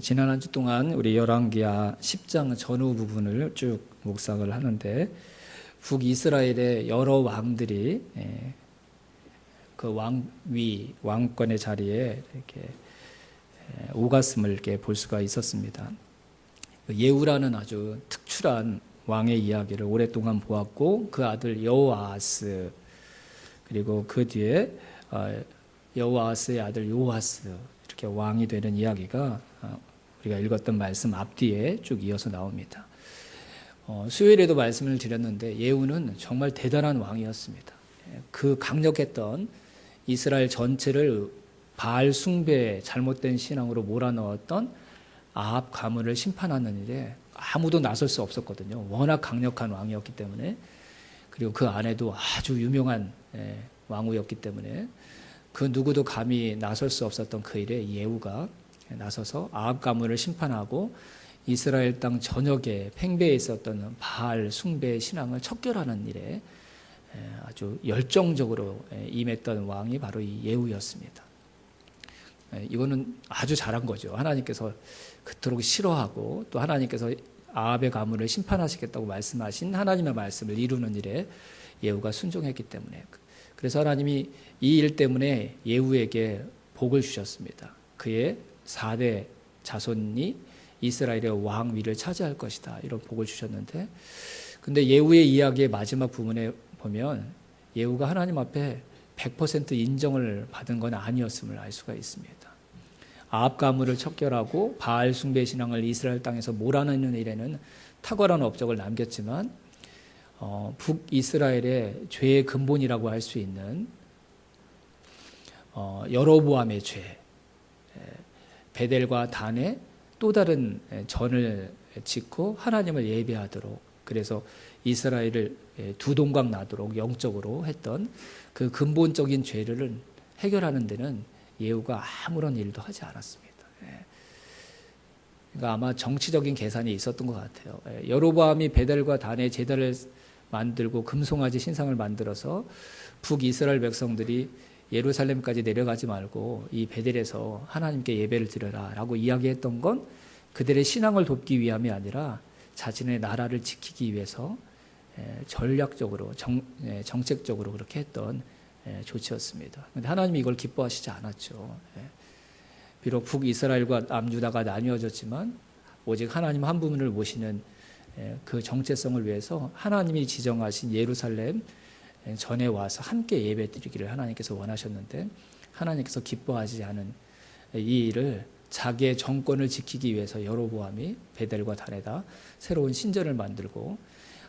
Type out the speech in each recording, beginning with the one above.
지난 한 주 동안 우리 열왕기하 10장 전후 부분을 쭉 묵상을 하는데 북이스라엘의 여러 왕들이 그 왕위, 왕권의 자리에 이렇게 오갔음을 이렇게 볼 수가 있었습니다. 예후라는 아주 특출한 왕의 이야기를 오랫동안 보았고 그 아들 여호아하스 그리고 그 뒤에 여호아하스의 아들 요아스 이렇게 왕이 되는 이야기가 우리가 읽었던 말씀 앞뒤에 쭉 이어서 나옵니다. 수요일에도 말씀을 드렸는데 예후는 정말 대단한 왕이었습니다. 그 강력했던 이스라엘 전체를 바알 숭배 잘못된 신앙으로 몰아넣었던 아합 가문을 심판하는 일에 아무도 나설 수 없었거든요. 워낙 강력한 왕이었기 때문에, 그리고 그 안에도 아주 유명한 왕후였기 때문에 그 누구도 감히 나설 수 없었던 그 일에 예후가 나서서 아합 가문을 심판하고 이스라엘 땅 전역에 팽배해 있었던 바알 숭배 신앙을 척결하는 일에 아주 열정적으로 임했던 왕이 바로 이 예후였습니다. 이거는 아주 잘한 거죠. 하나님께서 그토록 싫어하고 또 하나님께서 아합의 가문을 심판하시겠다고 말씀하신 하나님의 말씀을 이루는 일에 예후가 순종했기 때문에, 그래서 하나님이 이 일 때문에 예후에게 복을 주셨습니다. 그의 4대 자손이 이스라엘의 왕위를 차지할 것이다, 이런 복을 주셨는데, 근데 예후의 이야기의 마지막 부분에 보면 예후가 하나님 앞에 100% 인정을 받은 건 아니었음을 알 수가 있습니다. 아합 가문을 척결하고 바알 숭배 신앙을 이스라엘 땅에서 몰아내는 일에는 탁월한 업적을 남겼지만 북이스라엘의 죄의 근본이라고 할 수 있는 여로보암의 죄, 베델과 단에 또 다른 전을 짓고 하나님을 예배하도록, 그래서 이스라엘을 두 동강 나도록 영적으로 했던 그 근본적인 죄를 해결하는 데는 예후가 아무런 일도 하지 않았습니다. 그러니까 아마 정치적인 계산이 있었던 것 같아요. 여로보암이 베델과 단에 제단을 만들고 금송아지 신상을 만들어서 북이스라엘 백성들이 예루살렘까지 내려가지 말고 이 베델에서 하나님께 예배를 드려라 라고 이야기했던 건 그들의 신앙을 돕기 위함이 아니라 자신의 나라를 지키기 위해서 전략적으로 정책적으로 그렇게 했던 조치였습니다. 그런데 하나님이 이걸 기뻐하시지 않았죠. 비록 북이스라엘과 남유다가 나뉘어졌지만 오직 하나님 한 분을 모시는 그 정체성을 위해서 하나님이 지정하신 예루살렘 전에 와서 함께 예배드리기를 하나님께서 원하셨는데, 하나님께서 기뻐하지 않은 이 일을 자기의 정권을 지키기 위해서 여로보암이 베델과 단에다 새로운 신전을 만들고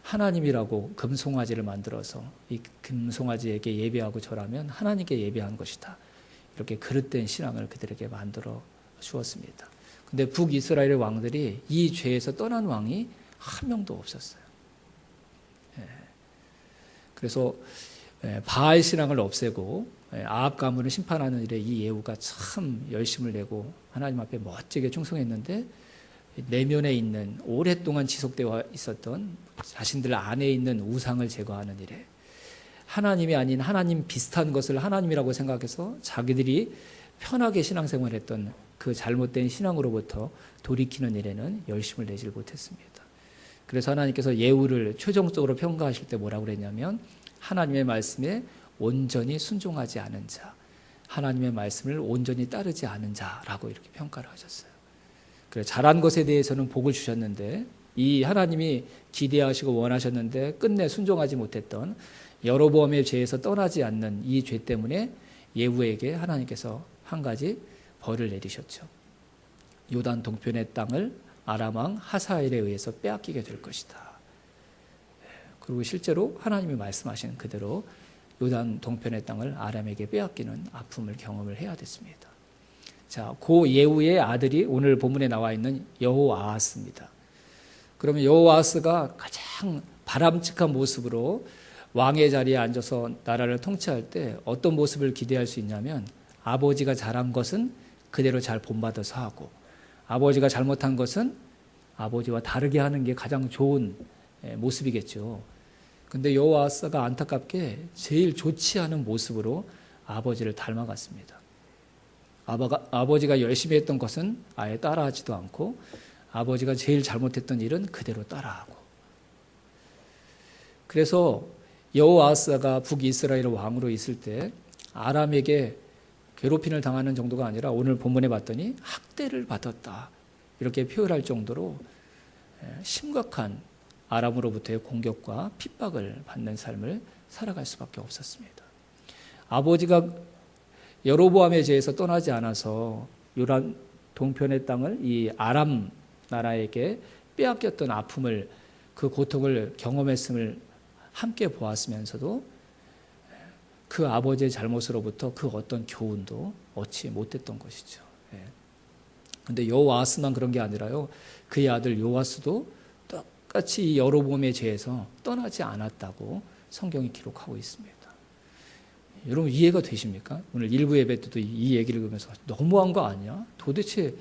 하나님이라고 금송아지를 만들어서 이 금송아지에게 예배하고 절하면 하나님께 예배한 것이다, 이렇게 그릇된 신앙을 그들에게 만들어 주었습니다. 근데 북이스라엘의 왕들이 이 죄에서 떠난 왕이 한 명도 없었어요. 그래서 바알 신앙을 없애고 아합 가문을 심판하는 일에 이 예후가 참 열심을 내고 하나님 앞에 멋지게 충성했는데, 내면에 있는 오랫동안 지속되어 있었던 자신들 안에 있는 우상을 제거하는 일에 하나님이 아닌 하나님 비슷한 것을 하나님이라고 생각해서 자기들이 편하게 신앙생활했던 그 잘못된 신앙으로부터 돌이키는 일에는 열심을 내질 못했습니다. 그래서 하나님께서 예후를 최종적으로 평가하실 때 뭐라고 그랬냐면, 하나님의 말씀에 온전히 순종하지 않은 자, 하나님의 말씀을 온전히 따르지 않은 자라고 이렇게 평가를 하셨어요. 그래서 잘한 것에 대해서는 복을 주셨는데, 이 하나님이 기대하시고 원하셨는데 끝내 순종하지 못했던 여로보암의 죄에서 떠나지 않는 이 죄 때문에 예후에게 하나님께서 한 가지 벌을 내리셨죠. 요단 동편의 땅을 아람 왕 하사엘에 의해서 빼앗기게 될 것이다. 그리고 실제로 하나님이 말씀하신 그대로 요단 동편의 땅을 아람에게 빼앗기는 아픔을 경험을 해야 됐습니다. 자, 고 예후의 아들이 오늘 본문에 나와 있는 여호아하스입니다. 그러면 여호아하스가 가장 바람직한 모습으로 왕의 자리에 앉아서 나라를 통치할 때 어떤 모습을 기대할 수 있냐면, 아버지가 잘한 것은 그대로 잘 본받아서 하고, 아버지가 잘못한 것은 아버지와 다르게 하는 게 가장 좋은 모습이겠죠. 근데 여호아하스가 안타깝게 제일 좋지 않은 모습으로 아버지를 닮아갔습니다. 아버지가 열심히 했던 것은 아예 따라하지도 않고 아버지가 제일 잘못했던 일은 그대로 따라하고. 그래서 여호아하스가 북이스라엘 왕으로 있을 때 아람에게 괴롭힘을 당하는 정도가 아니라 오늘 본문에 봤더니 학대를 받았다, 이렇게 표현할 정도로 심각한 아람으로부터의 공격과 핍박을 받는 삶을 살아갈 수밖에 없었습니다. 아버지가 여로보암에 제해서 떠나지 않아서 요란 동편의 땅을 이 아람 나라에게 빼앗겼던 아픔을, 그 고통을 경험했음을 함께 보았으면서도 그 아버지의 잘못으로부터 그 어떤 교훈도 얻지 못했던 것이죠. 그런데 여호아스만 그런 게 아니라요, 그의 아들 요아스도 똑같이 이 여로보암에 제해서 떠나지 않았다고 성경이 기록하고 있습니다. 여러분 이해가 되십니까? 오늘 일부 예배 때도 이 얘기를 들으면서 너무한 거 아니야? 도대체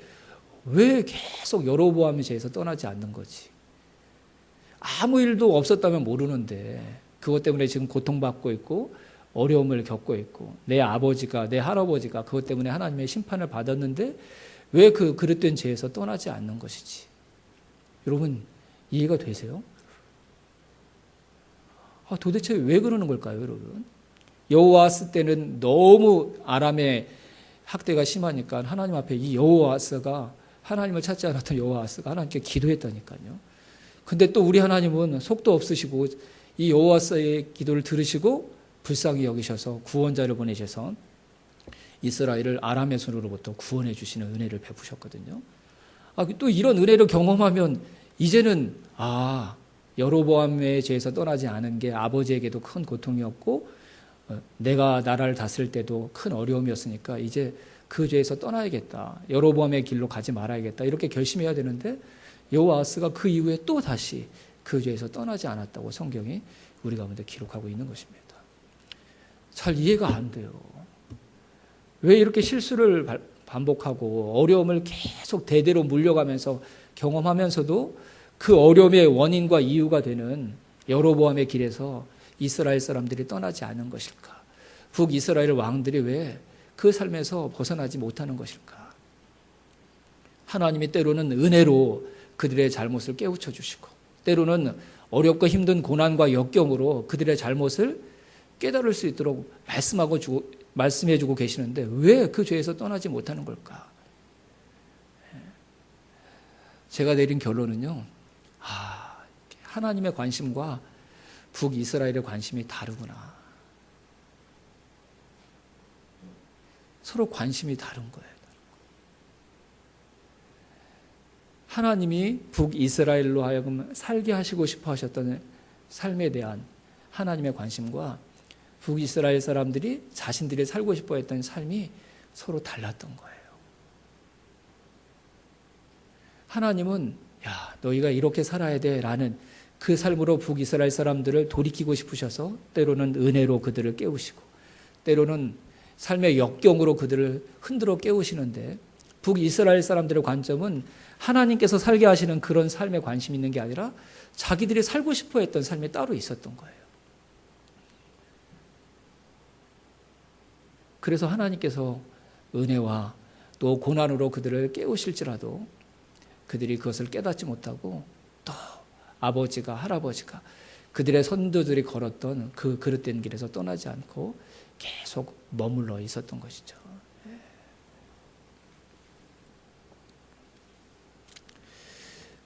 왜 계속 여로보암에 제해서 떠나지 않는 거지? 아무 일도 없었다면 모르는데 그것 때문에 지금 고통받고 있고 어려움을 겪고 있고 내 아버지가, 내 할아버지가 그것 때문에 하나님의 심판을 받았는데 왜 그 그릇된 죄에서 떠나지 않는 것이지? 여러분 이해가 되세요? 도대체 왜 그러는 걸까요, 여러분? 여호아스 때는 너무 아람의 학대가 심하니까 하나님 앞에 이 여호아스가, 하나님을 찾지 않았던 여호아스가 하나님께 기도했다니까요. 근데 또 우리 하나님은 속도 없으시고 이 여호아스의 기도를 들으시고 불쌍히 여기셔서 구원자를 보내셔서 이스라엘을 아람의 손으로부터 구원해 주시는 은혜를 베푸셨거든요. 또 이런 은혜를 경험하면 이제는 여로보암에 제해서 떠나지 않은 게 아버지에게도 큰 고통이었고 내가 나라를 다스릴 때도 큰 어려움이었으니까 이제 그 죄에서 떠나야겠다, 여로보암의 길로 가지 말아야겠다, 이렇게 결심해야 되는데 여호아스가 그 이후에 또 다시 그 죄에서 떠나지 않았다고 성경이 우리 가운데 기록하고 있는 것입니다. 잘 이해가 안 돼요. 왜 이렇게 실수를 반복하고 어려움을 계속 대대로 물려가면서 경험하면서도 그 어려움의 원인과 이유가 되는 여로보암의 길에서 이스라엘 사람들이 떠나지 않은 것일까? 북이스라엘 왕들이 왜 그 삶에서 벗어나지 못하는 것일까? 하나님이 때로는 은혜로 그들의 잘못을 깨우쳐 주시고 때로는 어렵고 힘든 고난과 역경으로 그들의 잘못을 깨달을 수 있도록 말씀해 주고 계시는데 왜 그 죄에서 떠나지 못하는 걸까? 제가 내린 결론은요, 하나님의 관심과 북이스라엘의 관심이 다르구나. 서로 관심이 다른 거예요. 하나님이 북이스라엘로 하여금 살게 하시고 싶어 하셨던 삶에 대한 하나님의 관심과 북이스라엘 사람들이 자신들이 살고 싶어 했던 삶이 서로 달랐던 거예요. 하나님은 너희가 이렇게 살아야 돼 라는 그 삶으로 북이스라엘 사람들을 돌이키고 싶으셔서 때로는 은혜로 그들을 깨우시고 때로는 삶의 역경으로 그들을 흔들어 깨우시는데 북이스라엘 사람들의 관점은 하나님께서 살게 하시는 그런 삶에 관심이 있는 게 아니라 자기들이 살고 싶어 했던 삶이 따로 있었던 거예요. 그래서 하나님께서 은혜와 또 고난으로 그들을 깨우실지라도 그들이 그것을 깨닫지 못하고 또 아버지가, 할아버지가 그들의 선조들이 걸었던 그 그릇된 길에서 떠나지 않고 계속 머물러 있었던 것이죠.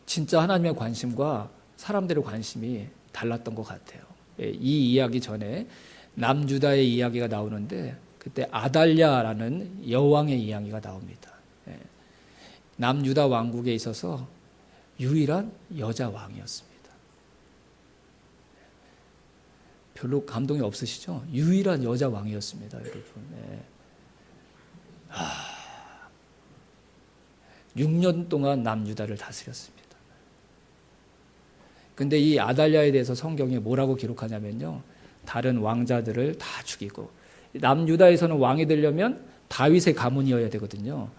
진짜 하나님의 관심과 사람들의 관심이 달랐던 것 같아요. 이 이야기 전에 남유다의 이야기가 나오는데 그때 아달랴라는 여왕의 이야기가 나옵니다. 남유다 왕국에 있어서 유일한 여자 왕이었습니다. 별로 감동이 없으시죠? 유일한 여자 왕이었습니다, 여러분. 6년 동안 남유다를 다스렸습니다. 근데 이 아달랴에 대해서 성경에 뭐라고 기록하냐면요, 다른 왕자들을 다 죽이고 남유다에서는 왕이 되려면 다윗의 가문이어야 되거든요.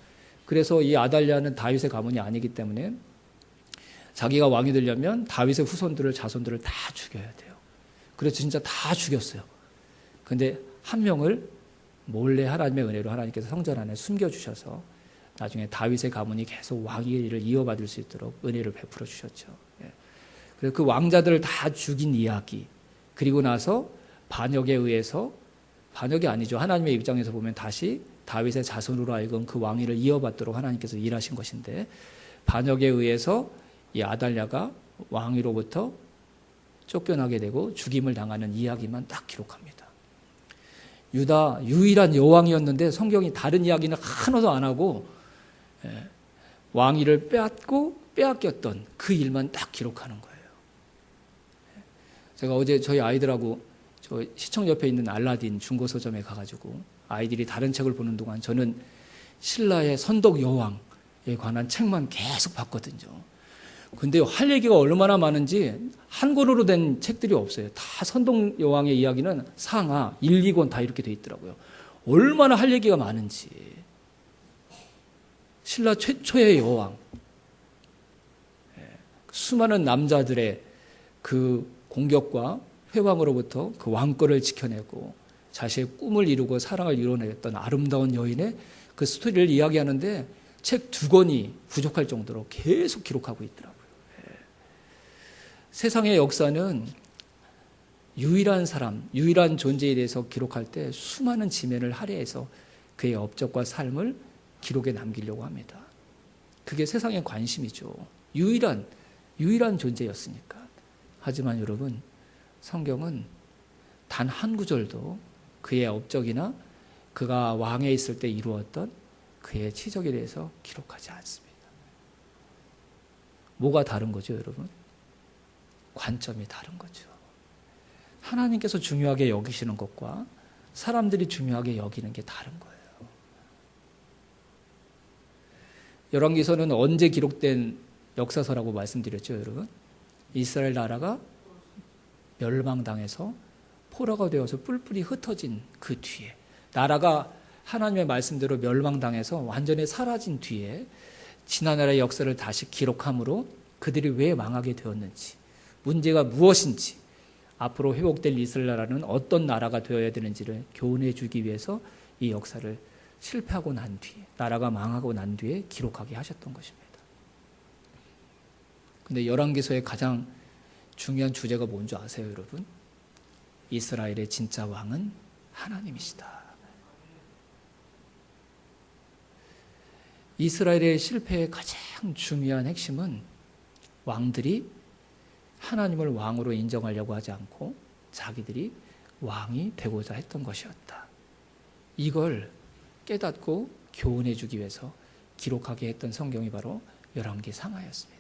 그래서 이 아달랴는 다윗의 가문이 아니기 때문에 자기가 왕이 되려면 다윗의 후손들을, 자손들을 다 죽여야 돼요. 그래서 진짜 다 죽였어요. 근데 한 명을 몰래 하나님의 은혜로 하나님께서 성전 안에 숨겨주셔서 나중에 다윗의 가문이 계속 왕위를 이어받을 수 있도록 은혜를 베풀어 주셨죠. 그래서 그 왕자들을 다 죽인 이야기, 그리고 나서 반역에 의해서, 반역이 아니죠. 하나님의 입장에서 보면 다시 다윗의 자손으로 하여금 그 왕위를 이어받도록 하나님께서 일하신 것인데, 반역에 의해서 이 아달랴가 왕위로부터 쫓겨나게 되고 죽임을 당하는 이야기만 딱 기록합니다. 유다 유일한 여왕이었는데 성경이 다른 이야기는 하나도 안 하고 왕위를 빼앗겼던 그 일만 딱 기록하는 거예요. 제가 어제 저희 아이들하고 저 시청 옆에 있는 알라딘 중고서점에 가가지고 아이들이 다른 책을 보는 동안 저는 신라의 선덕 여왕에 관한 책만 계속 봤거든요. 근데 할 얘기가 얼마나 많은지 한 권으로 된 책들이 없어요. 다 선덕 여왕의 이야기는 상하 1, 2권 다 이렇게 돼 있더라고요. 얼마나 할 얘기가 많은지. 신라 최초의 여왕, 수많은 남자들의 그 공격과 회방으로부터 그 왕권을 지켜내고 자신의 꿈을 이루고 사랑을 이뤄냈던 아름다운 여인의 그 스토리를 이야기하는데 책 2권이 부족할 정도로 계속 기록하고 있더라고요. 세상의 역사는 유일한 사람, 유일한 존재에 대해서 기록할 때 수많은 지면을 할애해서 그의 업적과 삶을 기록에 남기려고 합니다. 그게 세상의 관심이죠. 유일한 존재였으니까. 하지만 여러분, 성경은 단 한 구절도 그의 업적이나 그가 왕에 있을 때 이루었던 그의 치적에 대해서 기록하지 않습니다. 뭐가 다른 거죠, 여러분? 관점이 다른 거죠. 하나님께서 중요하게 여기시는 것과 사람들이 중요하게 여기는 게 다른 거예요. 열왕기서는 언제 기록된 역사서라고 말씀드렸죠, 여러분? 이스라엘 나라가 멸망당해서 포로가 되어서 뿔뿔이 흩어진 그 뒤에, 나라가 하나님의 말씀대로 멸망당해서 완전히 사라진 뒤에 지난날의 역사를 다시 기록함으로 그들이 왜 망하게 되었는지, 문제가 무엇인지, 앞으로 회복될 이스라엘 나라는 어떤 나라가 되어야 되는지를 교훈해 주기 위해서 이 역사를 실패하고 난 뒤에, 나라가 망하고 난 뒤에 기록하게 하셨던 것입니다. 근데 열왕기서의 가장 중요한 주제가 뭔지 아세요, 여러분? 이스라엘의 진짜 왕은 하나님이시다. 이스라엘의 실패의 가장 중요한 핵심은 왕들이 하나님을 왕으로 인정하려고 하지 않고 자기들이 왕이 되고자 했던 것이었다. 이걸 깨닫고 교훈해 주기 위해서 기록하게 했던 성경이 바로 열왕기 상하였습니다.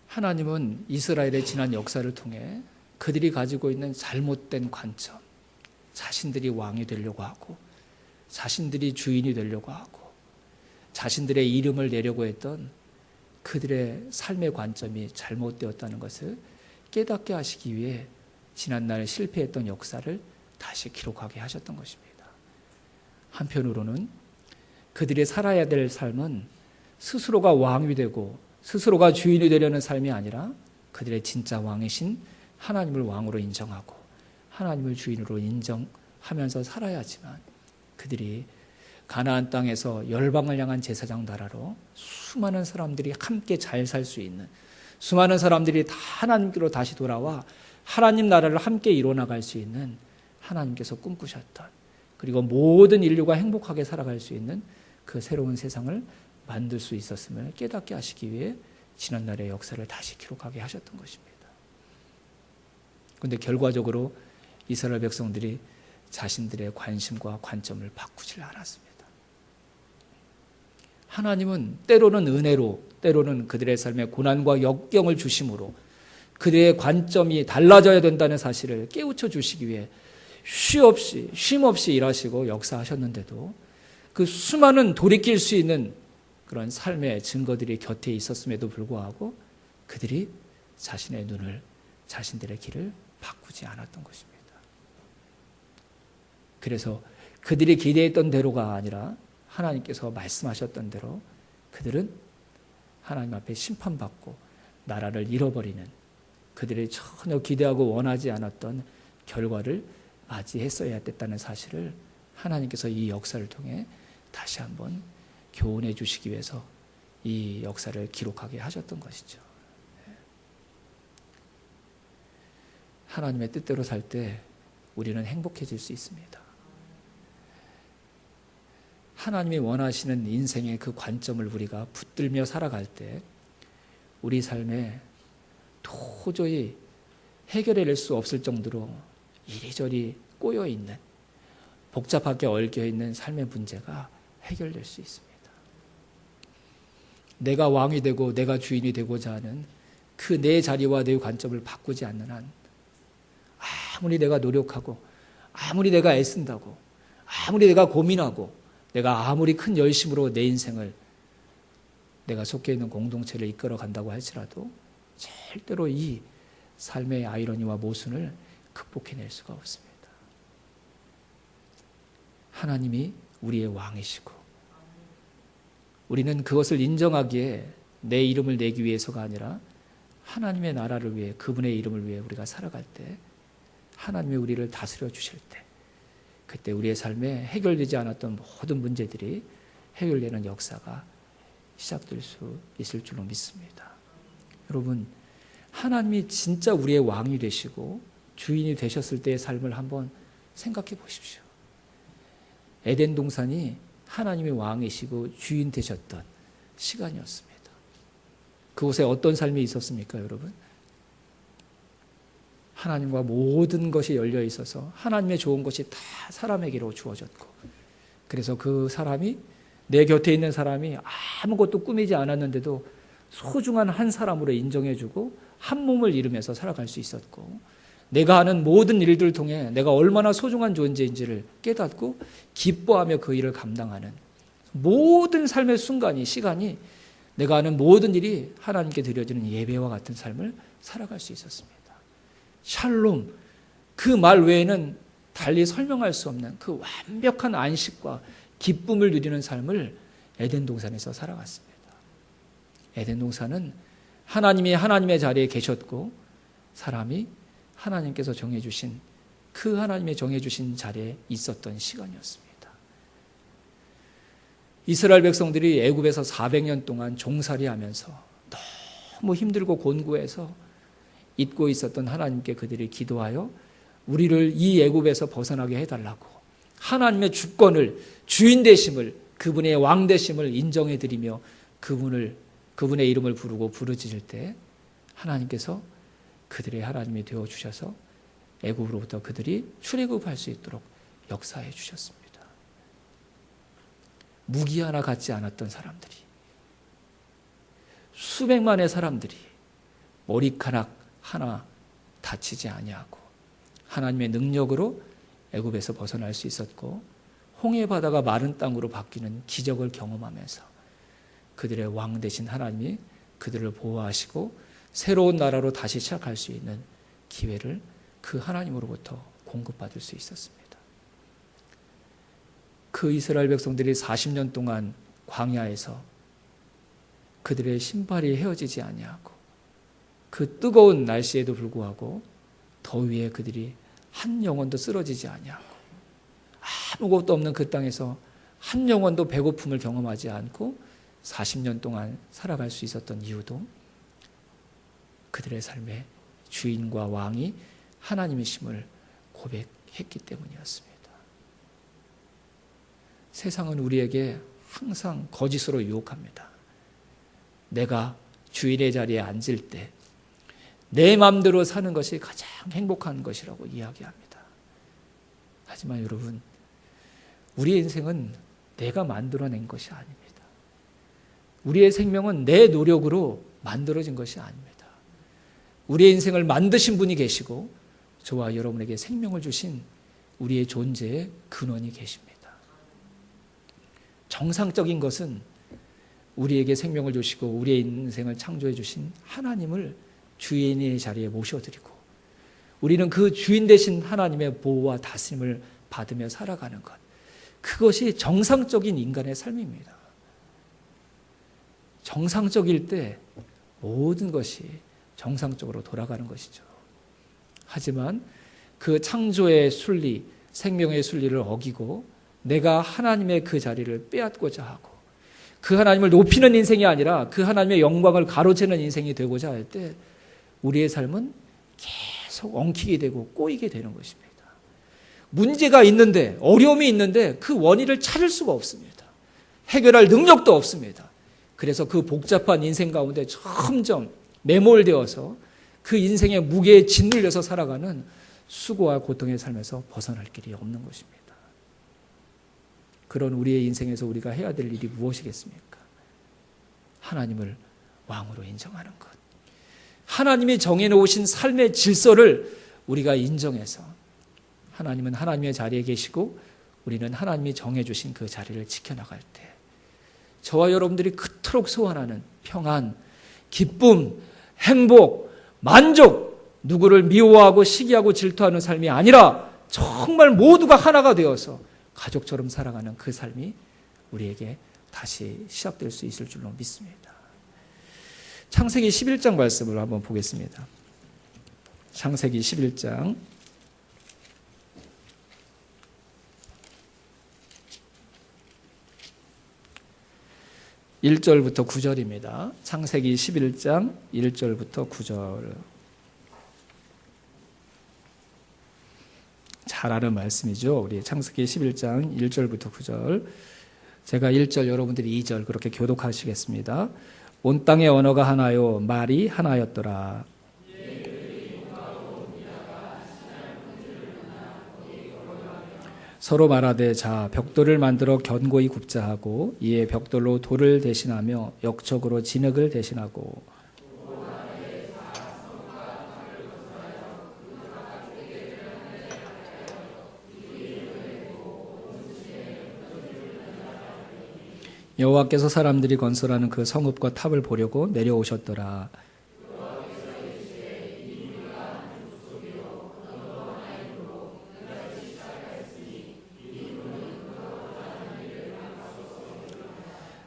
하나님은 이스라엘의 지난 역사를 통해 그들이 가지고 있는 잘못된 관점, 자신들이 왕이 되려고 하고 자신들이 주인이 되려고 하고 자신들의 이름을 내려고 했던 그들의 삶의 관점이 잘못되었다는 것을 깨닫게 하시기 위해 지난날 실패했던 역사를 다시 기록하게 하셨던 것입니다. 한편으로는 그들이 살아야 될 삶은 스스로가 왕이 되고 스스로가 주인이 되려는 삶이 아니라 그들의 진짜 왕이신 하나님을 왕으로 인정하고 하나님을 주인으로 인정하면서 살아야지만 그들이 가나안 땅에서 열방을 향한 제사장 나라로 수많은 사람들이 함께 잘 살 수 있는, 수많은 사람들이 다 하나님께로 다시 돌아와 하나님 나라를 함께 이뤄나갈 수 있는 하나님께서 꿈꾸셨던, 그리고 모든 인류가 행복하게 살아갈 수 있는 그 새로운 세상을 만들 수 있었음을 깨닫게 하시기 위해 지난날의 역사를 다시 기록하게 하셨던 것입니다. 그런데 결과적으로 이스라엘 백성들이 자신들의 관심과 관점을 바꾸질 않았습니다. 하나님은 때로는 은혜로, 때로는 그들의 삶에 고난과 역경을 주심으로 그들의 관점이 달라져야 된다는 사실을 깨우쳐 주시기 위해 쉼없이 일하시고 역사하셨는데도 그 수많은 돌이킬 수 있는 그런 삶의 증거들이 곁에 있었음에도 불구하고 그들이 자신의 눈을, 자신들의 길을 바꾸지 않았던 것입니다. 그래서 그들이 기대했던 대로가 아니라 하나님께서 말씀하셨던 대로 그들은 하나님 앞에 심판받고 나라를 잃어버리는 그들이 전혀 기대하고 원하지 않았던 결과를 맞이했어야 됐다는 사실을 하나님께서 이 역사를 통해 다시 한번 교훈해 주시기 위해서 이 역사를 기록하게 하셨던 것이죠. 하나님의 뜻대로 살 때 우리는 행복해질 수 있습니다. 하나님이 원하시는 인생의 그 관점을 우리가 붙들며 살아갈 때 우리 삶에 도저히 해결해낼 수 없을 정도로 이리저리 꼬여있는, 복잡하게 얽혀있는 삶의 문제가 해결될 수 있습니다. 내가 왕이 되고 내가 주인이 되고자 하는 그 내 자리와 내 관점을 바꾸지 않는 한 아무리 내가 노력하고 아무리 내가 애쓴다고 아무리 내가 고민하고 내가 아무리 큰 열심으로 내 인생을 내가 속해 있는 공동체를 이끌어 간다고 할지라도 절대로 이 삶의 아이러니와 모순을 극복해낼 수가 없습니다. 하나님이 우리의 왕이시고 우리는 그것을 인정하기에 내 이름을 내기 위해서가 아니라 하나님의 나라를 위해, 그분의 이름을 위해 우리가 살아갈 때 하나님이 우리를 다스려 주실 때 그때 우리의 삶에 해결되지 않았던 모든 문제들이 해결되는 역사가 시작될 수 있을 줄로 믿습니다. 여러분, 하나님이 진짜 우리의 왕이 되시고 주인이 되셨을 때의 삶을 한번 생각해 보십시오. 에덴 동산이 하나님의 왕이시고 주인 되셨던 시간이었습니다. 그곳에 어떤 삶이 있었습니까, 여러분? 하나님과 모든 것이 열려 있어서 하나님의 좋은 것이 다 사람에게로 주어졌고, 그래서 그 사람이, 내 곁에 있는 사람이 아무것도 꾸미지 않았는데도 소중한 한 사람으로 인정해주고 한 몸을 이루면서 살아갈 수 있었고, 내가 하는 모든 일들을 통해 내가 얼마나 소중한 존재인지를 깨닫고 기뻐하며 그 일을 감당하는 모든 삶의 순간이, 시간이, 내가 하는 모든 일이 하나님께 드려지는 예배와 같은 삶을 살아갈 수 있었습니다. 샬롬, 그 말 외에는 달리 설명할 수 없는 그 완벽한 안식과 기쁨을 누리는 삶을 에덴 동산에서 살아갔습니다. 에덴 동산은 하나님이 하나님의 자리에 계셨고 사람이 하나님께서 정해주신, 그 하나님의 정해주신 자리에 있었던 시간이었습니다. 이스라엘 백성들이 애굽에서 400년 동안 종살이하면서 너무 힘들고 곤고해서 잊고 있었던 하나님께 그들이 기도하여 우리를 이 애굽에서 벗어나게 해달라고 하나님의 주권을, 주인 되심을, 그분의 왕 되심을 인정해 드리며 그분의 이름을 부르고 부르짖을 때 하나님께서 그들의 하나님이 되어 주셔서 애굽으로부터 그들이 출애굽할 수 있도록 역사해 주셨습니다. 무기 하나 갖지 않았던 사람들이, 수백만의 사람들이 머리카락 하나 다치지 아니하고 하나님의 능력으로 애굽에서 벗어날 수 있었고, 홍해 바다가 마른 땅으로 바뀌는 기적을 경험하면서 그들의 왕 되신 하나님이 그들을 보호하시고 새로운 나라로 다시 시작할 수 있는 기회를 그 하나님으로부터 공급받을 수 있었습니다. 그 이스라엘 백성들이 40년 동안 광야에서 그들의 신발이 헤어지지 아니하고 그 뜨거운 날씨에도 불구하고 더위에 그들이 한 영혼도 쓰러지지 아니하고 아무것도 없는 그 땅에서 한 영혼도 배고픔을 경험하지 않고 40년 동안 살아갈 수 있었던 이유도 그들의 삶의 주인과 왕이 하나님이심을 고백했기 때문이었습니다. 세상은 우리에게 항상 거짓으로 유혹합니다. 내가 주인의 자리에 앉을 때 내 마음대로 사는 것이 가장 행복한 것이라고 이야기합니다. 하지만 여러분, 우리의 인생은 내가 만들어낸 것이 아닙니다. 우리의 생명은 내 노력으로 만들어진 것이 아닙니다. 우리의 인생을 만드신 분이 계시고 저와 여러분에게 생명을 주신 우리의 존재의 근원이 계십니다. 정상적인 것은 우리에게 생명을 주시고 우리의 인생을 창조해 주신 하나님을 주인의 자리에 모셔드리고 우리는 그 주인 되신 하나님의 보호와 다스림을 받으며 살아가는 것, 그것이 정상적인 인간의 삶입니다. 정상적일 때 모든 것이 정상적으로 돌아가는 것이죠. 하지만 그 창조의 순리, 생명의 순리를 어기고 내가 하나님의 그 자리를 빼앗고자 하고 그 하나님을 높이는 인생이 아니라 그 하나님의 영광을 가로채는 인생이 되고자 할 때 우리의 삶은 계속 엉키게 되고 꼬이게 되는 것입니다. 문제가 있는데, 어려움이 있는데 그 원인을 찾을 수가 없습니다. 해결할 능력도 없습니다. 그래서 그 복잡한 인생 가운데 점점 매몰되어서 그 인생의 무게에 짓눌려서 살아가는 수고와 고통의 삶에서 벗어날 길이 없는 것입니다. 그런 우리의 인생에서 우리가 해야 될 일이 무엇이겠습니까? 하나님을 왕으로 인정하는 것. 하나님이 정해놓으신 삶의 질서를 우리가 인정해서 하나님은 하나님의 자리에 계시고 우리는 하나님이 정해주신 그 자리를 지켜나갈 때 저와 여러분들이 그토록 소원하는 평안, 기쁨, 행복, 만족, 누구를 미워하고 시기하고 질투하는 삶이 아니라 정말 모두가 하나가 되어서 가족처럼 살아가는 그 삶이 우리에게 다시 시작될 수 있을 줄로 믿습니다. 창세기 11장 말씀을 한번 보겠습니다. 창세기 11장 1절부터 9절입니다. 창세기 11장 1절부터 9절. 잘 아는 말씀이죠. 우리 창세기 11장 1절부터 9절. 제가 1절, 여러분들이 2절 그렇게 교독하시겠습니다. 온 땅의 언어가 하나요, 말이 하나였더라. 서로 말하되 자 벽돌을 만들어 견고히 굽자 하고 이에 벽돌로 돌을 대신하며 역적으로 진흙을 대신하고 여호와께서 사람들이 건설하는 그 성읍과 탑을 보려고 내려오셨더라.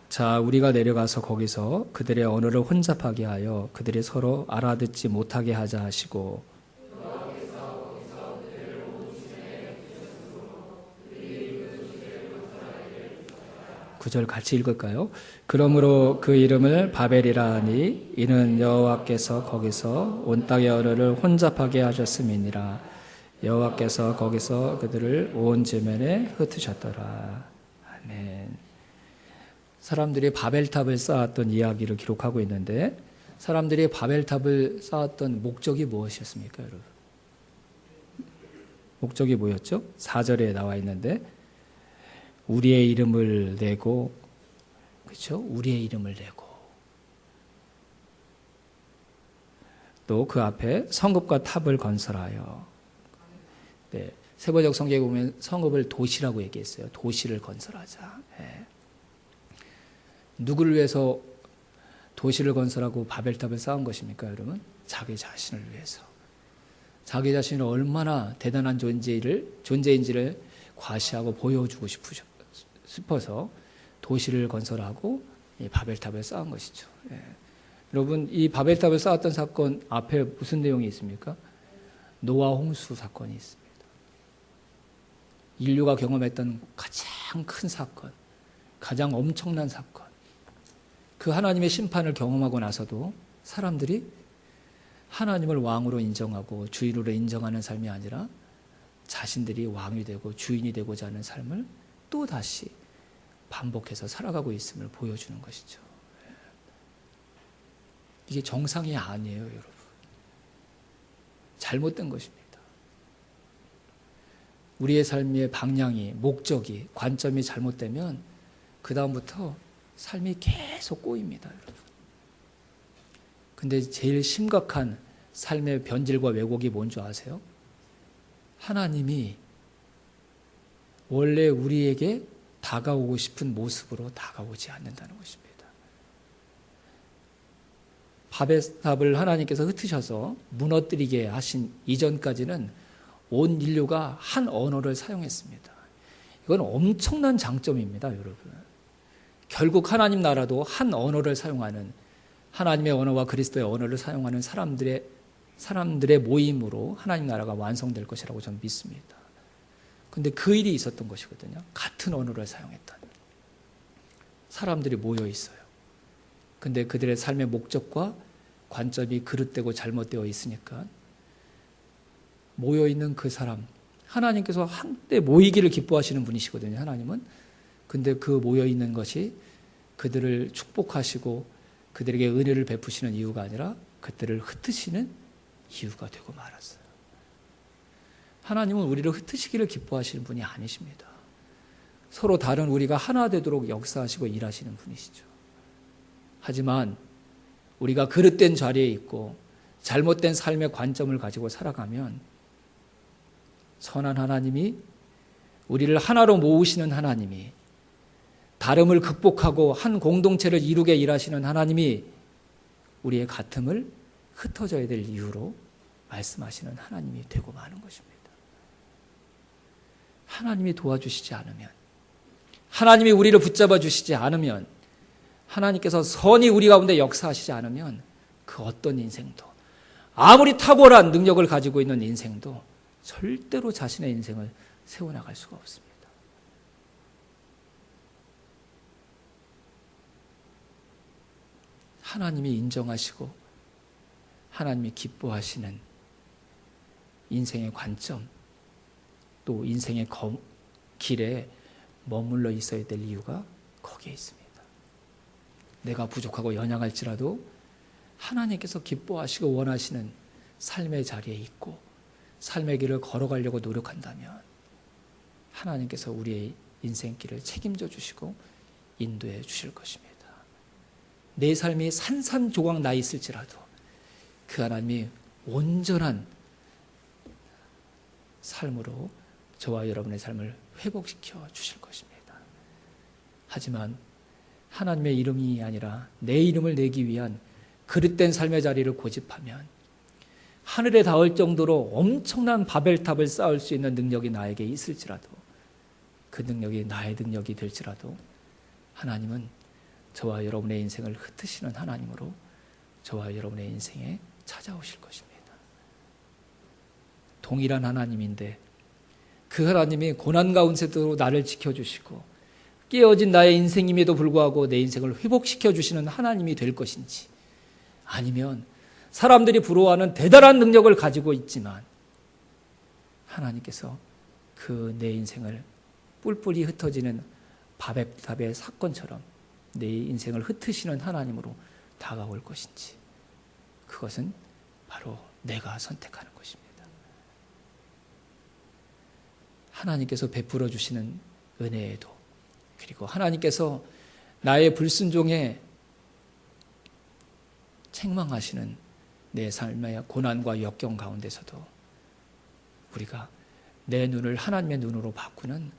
자, 우리가 내려가서 거기서 그들의 언어를 혼잡하게 하여 그들이 서로 알아듣지 못하게 하자 하시고 그 절 같이 읽을까요? 그러므로 그 이름을 바벨이라 하니 이는 여호와께서 거기서 온 땅의 언어를 혼잡하게 하셨음이니라. 여호와께서 거기서 그들을 온 지면에 흩으셨더라. 아멘. 사람들이 바벨탑을 쌓았던 이야기를 기록하고 있는데 사람들이 바벨탑을 쌓았던 목적이 무엇이었습니까, 여러분? 목적이 뭐였죠? 4절에 나와 있는데 우리의 이름을 내고, 그렇죠? 우리의 이름을 내고 또 그 앞에 성읍과 탑을 건설하여. 네, 세번역 성경에 보면 성읍을 도시라고 얘기했어요. 도시를 건설하자. 네. 누구를 위해서 도시를 건설하고 바벨탑을 쌓은 것입니까, 여러분? 자기 자신을 위해서. 자기 자신이 얼마나 대단한 존재인지를 과시하고 보여주고 싶어서 도시를 건설하고 이 바벨탑을 쌓은 것이죠. 예. 여러분, 이 바벨탑을 쌓았던 사건 앞에 무슨 내용이 있습니까? 노아 홍수 사건이 있습니다. 인류가 경험했던 가장 큰 사건, 가장 엄청난 사건. 그 하나님의 심판을 경험하고 나서도 사람들이 하나님을 왕으로 인정하고 주인으로 인정하는 삶이 아니라 자신들이 왕이 되고 주인이 되고자 하는 삶을 또다시 반복해서 살아가고 있음을 보여주는 것이죠. 이게 정상이 아니에요, 여러분. 잘못된 것입니다. 우리의 삶의 방향이, 목적이, 관점이 잘못되면 그 다음부터 삶이 계속 꼬입니다, 여러분. 근데 제일 심각한 삶의 변질과 왜곡이 뭔지 아세요? 하나님이 원래 우리에게 다가오고 싶은 모습으로 다가오지 않는다는 것입니다. 바벨탑을 하나님께서 흩으셔서 무너뜨리게 하신 이전까지는 온 인류가 한 언어를 사용했습니다. 이건 엄청난 장점입니다, 여러분. 결국 하나님 나라도 한 언어를 사용하는 하나님의 언어와 그리스도의 언어를 사용하는 사람들의 모임으로 하나님 나라가 완성될 것이라고 저는 믿습니다. 근데 그 일이 있었던 것이거든요. 같은 언어를 사용했던 사람들이 모여 있어요. 근데 그들의 삶의 목적과 관점이 그릇되고 잘못되어 있으니까 모여 있는 그 사람, 하나님께서 한때 모이기를 기뻐하시는 분이시거든요. 하나님은. 근데 그 모여 있는 것이 그들을 축복하시고 그들에게 은혜를 베푸시는 이유가 아니라 그들을 흩으시는 이유가 되고 말았어요. 하나님은 우리를 흩으시기를 기뻐하시는 분이 아니십니다. 서로 다른 우리가 하나 되도록 역사하시고 일하시는 분이시죠. 하지만 우리가 그릇된 자리에 있고 잘못된 삶의 관점을 가지고 살아가면 선한 하나님이, 우리를 하나로 모으시는 하나님이, 다름을 극복하고 한 공동체를 이루게 일하시는 하나님이 우리의 같음을 흩어져야 될 이유로 말씀하시는 하나님이 되고 마는 것입니다. 하나님이 도와주시지 않으면, 하나님이 우리를 붙잡아 주시지 않으면, 하나님께서 선히 우리 가운데 역사하시지 않으면 그 어떤 인생도, 아무리 탁월한 능력을 가지고 있는 인생도 절대로 자신의 인생을 세워나갈 수가 없습니다. 하나님이 인정하시고 하나님이 기뻐하시는 인생의 관점, 또 인생의 길에 머물러 있어야 될 이유가 거기에 있습니다. 내가 부족하고 연약할지라도 하나님께서 기뻐하시고 원하시는 삶의 자리에 있고 삶의 길을 걸어가려고 노력한다면 하나님께서 우리의 인생길을 책임져 주시고 인도해 주실 것입니다. 내 삶이 산산조각 나 있을지라도 그 하나님이 온전한 삶으로 저와 여러분의 삶을 회복시켜 주실 것입니다. 하지만 하나님의 이름이 아니라 내 이름을 내기 위한 그릇된 삶의 자리를 고집하면 하늘에 닿을 정도로 엄청난 바벨탑을 쌓을 수 있는 능력이 나에게 있을지라도, 그 능력이 나의 능력이 될지라도 하나님은 저와 여러분의 인생을 흩으시는 하나님으로 저와 여러분의 인생에 찾아오실 것입니다. 동일한 하나님인데 그 하나님이 고난 가운데도 나를 지켜주시고 깨어진 나의 인생임에도 불구하고 내 인생을 회복시켜 주시는 하나님이 될 것인지, 아니면 사람들이 부러워하는 대단한 능력을 가지고 있지만 하나님께서 그 내 인생을 뿔뿔이 흩어지는 바벨탑의 사건처럼 내 인생을 흩으시는 하나님으로 다가올 것인지, 그것은 바로 내가 선택하는 것입니다. 하나님께서 베풀어 주시는 은혜에도, 그리고 하나님께서 나의 불순종에 책망하시는 내 삶의 고난과 역경 가운데서도 우리가 내 눈을 하나님의 눈으로 바꾸는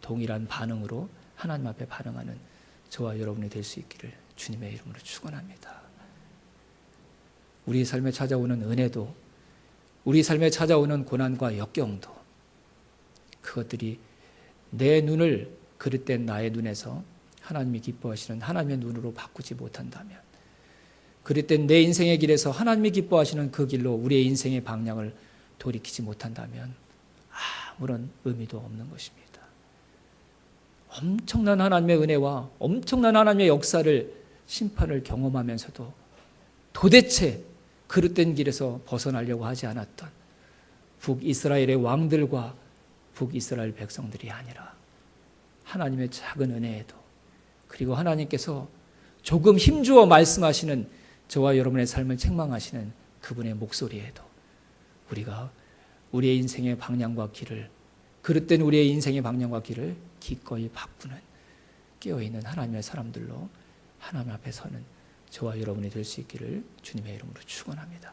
동일한 반응으로 하나님 앞에 반응하는 저와 여러분이 될 수 있기를 주님의 이름으로 축원합니다. 우리 삶에 찾아오는 은혜도, 우리 삶에 찾아오는 고난과 역경도, 그것들이 내 눈을 그릇된 나의 눈에서 하나님이 기뻐하시는 하나님의 눈으로 바꾸지 못한다면, 그릇된 내 인생의 길에서 하나님이 기뻐하시는 그 길로 우리의 인생의 방향을 돌이키지 못한다면 아무런 의미도 없는 것입니다. 엄청난 하나님의 은혜와 엄청난 하나님의 역사를, 심판을 경험하면서도 도대체 그릇된 길에서 벗어나려고 하지 않았던 북이스라엘의 왕들과 북이스라엘 백성들이 아니라 하나님의 작은 은혜에도, 그리고 하나님께서 조금 힘주어 말씀하시는 저와 여러분의 삶을 책망하시는 그분의 목소리에도 우리가 우리의 인생의 방향과 길을, 그릇된 우리의 인생의 방향과 길을 기꺼이 바꾸는 깨어있는 하나님의 사람들로 하나님 앞에 서는 저와 여러분이 될 수 있기를 주님의 이름으로 축원합니다.